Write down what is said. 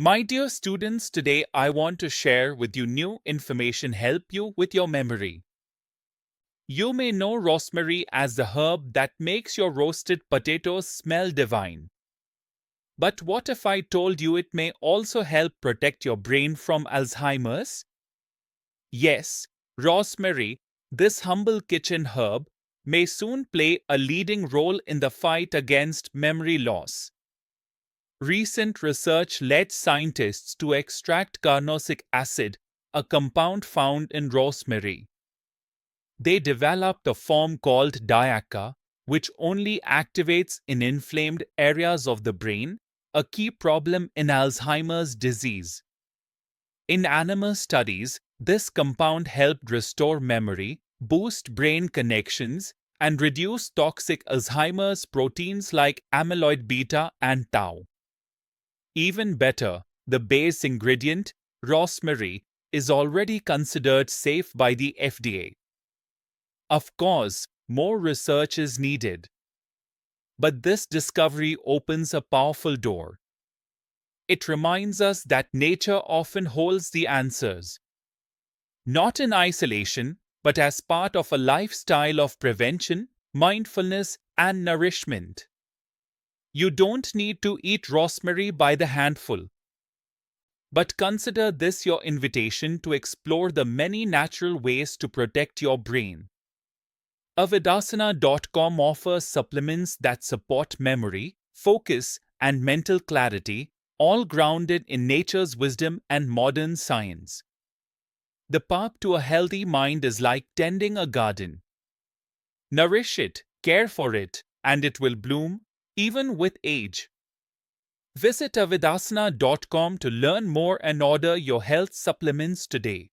My dear students, today I want to share with you new information help you with your memory. You may know rosemary as the herb that makes your roasted potatoes smell divine. But what if I told you it may also help protect your brain from Alzheimer's? Yes, rosemary, this humble kitchen herb, may soon play a leading role in the fight against memory loss. Recent research led scientists to extract carnosic acid, a compound found in rosemary. They developed a form called diAcCA, which only activates in inflamed areas of the brain, a key problem in Alzheimer's disease. In animal studies, this compound helped restore memory, boost brain connections, and reduce toxic Alzheimer's proteins like amyloid-beta and tau. Even better, the base ingredient, rosemary, is already considered safe by the FDA. Of course, more research is needed. But this discovery opens a powerful door. It reminds us that nature often holds the answers. Not in isolation, but as part of a lifestyle of prevention, mindfulness, and nourishment. You don't need to eat rosemary by the handful. But consider this your invitation to explore the many natural ways to protect your brain. Avidasana.com offers supplements that support memory, focus, and mental clarity, all grounded in nature's wisdom and modern science. The path to a healthy mind is like tending a garden. Nourish it, care for it, and it will bloom, even with age. Visit avidasana.com to learn more and order your health supplements today.